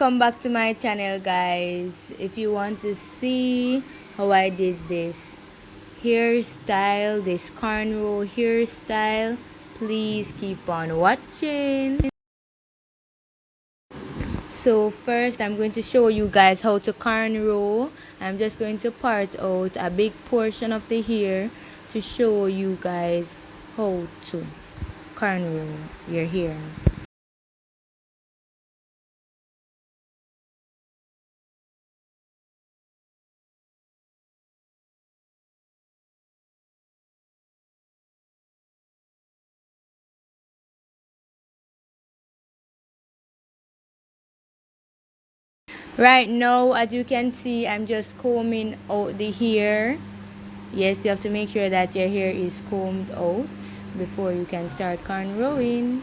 Welcome back to my channel, guys. If you want to see how I did this hairstyle, this cornrow hairstyle, please keep on watching. So first I'm going to show you guys how to cornrow. I'm just going to part out a big portion of the hair to show you guys how to cornrow your hair. Right now, as you can see, I'm just combing out the hair. Yes, you have to make sure that your hair is combed out before you can start cornrowing.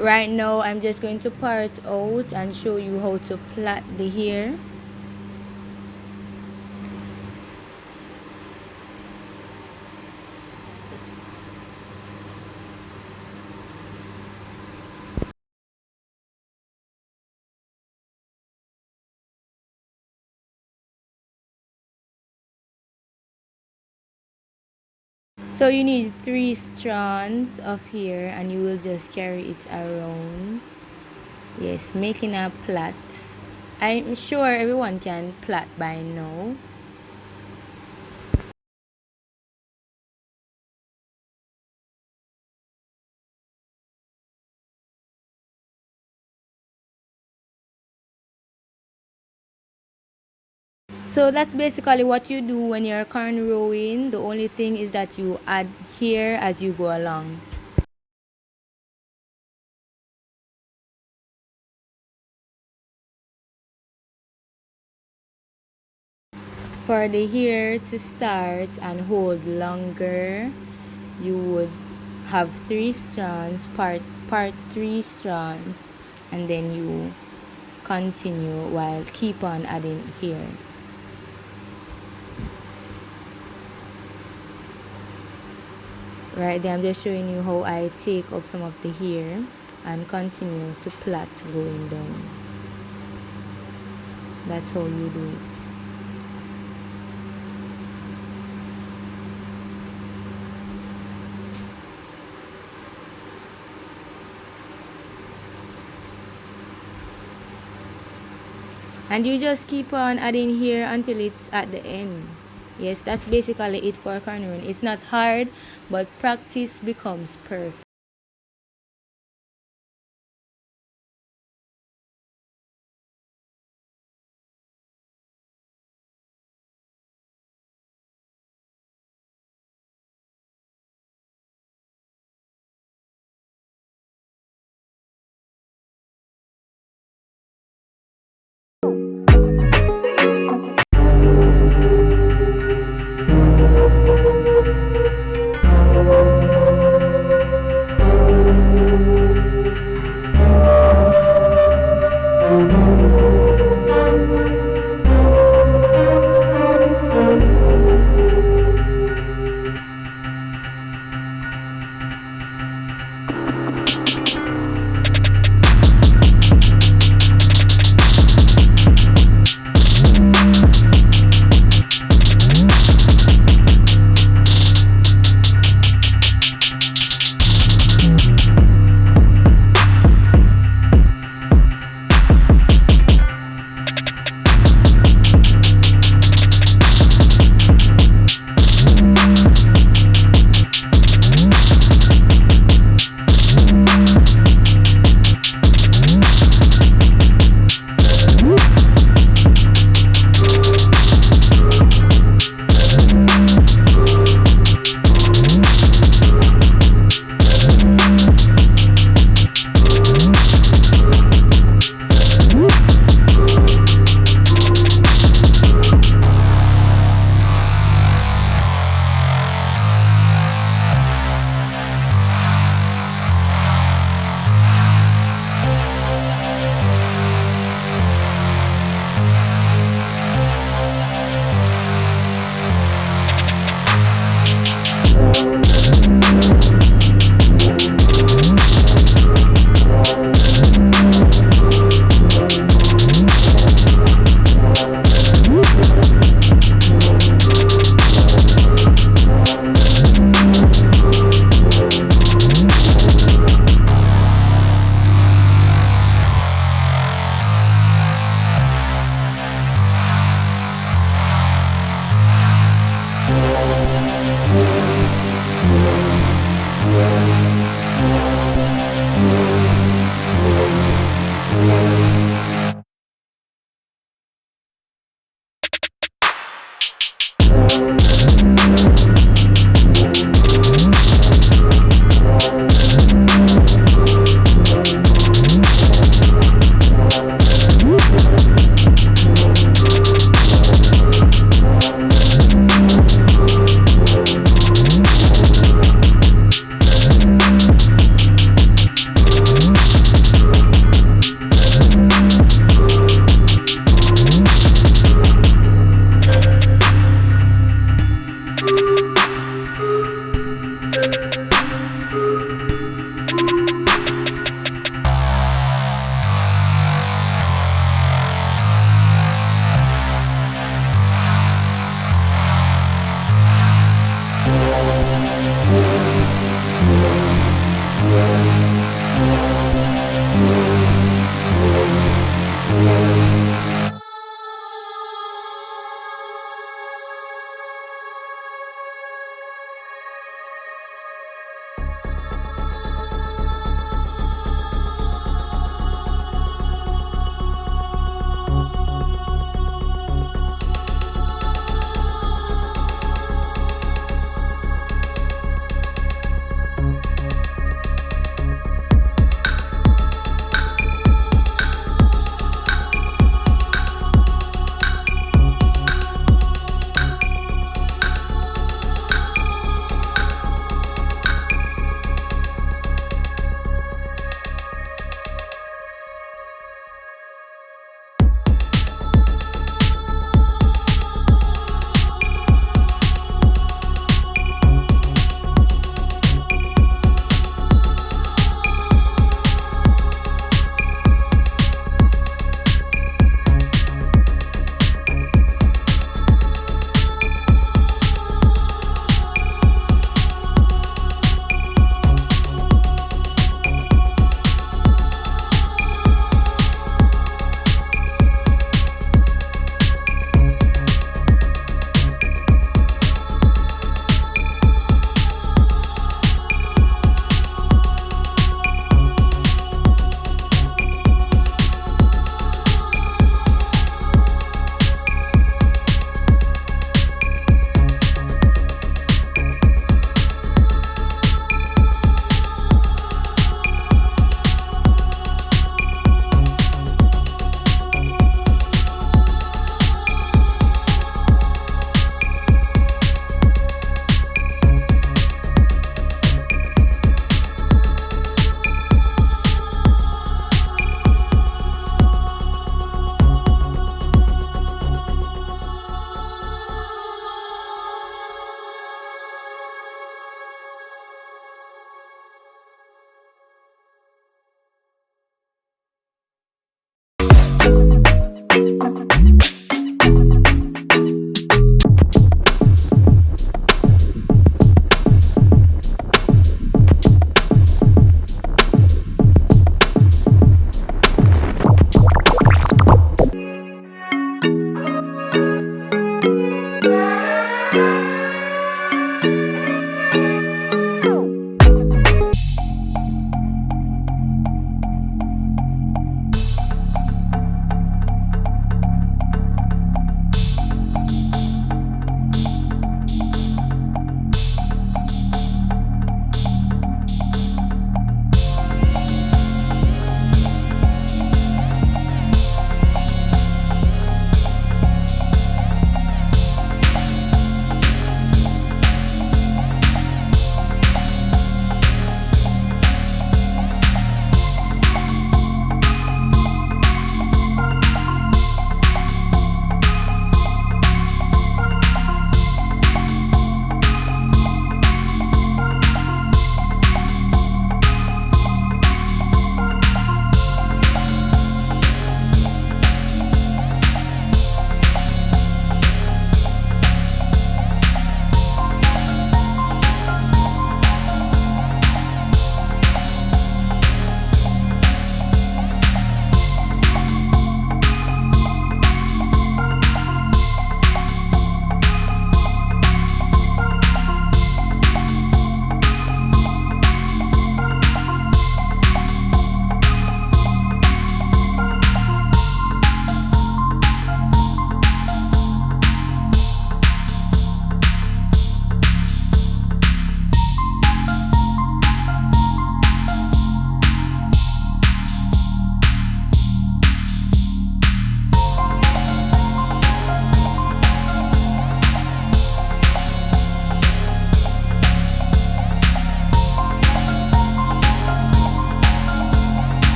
Right now, I'm just going to part out and show you how to plait the hair. So you need 3 strands of hair and you will just carry it around. Yes, making a plait. I'm sure everyone can plait by now. So that's basically what you do when you're cornrowing. The only thing is that you add hair as you go along. For the hair to start and hold longer, you would have 3 strands, part 3 strands, and then you continue while keep on adding hair. Right there, I'm just showing you how I take up some of the hair and continue to plait going down. That's how you do it. And you just keep on adding hair until it's at the end. Yes, that's basically it for cornrowing. It's not hard, but practice becomes perfect.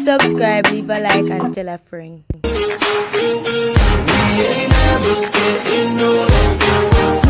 subscribe, leave a like, and tell a friend.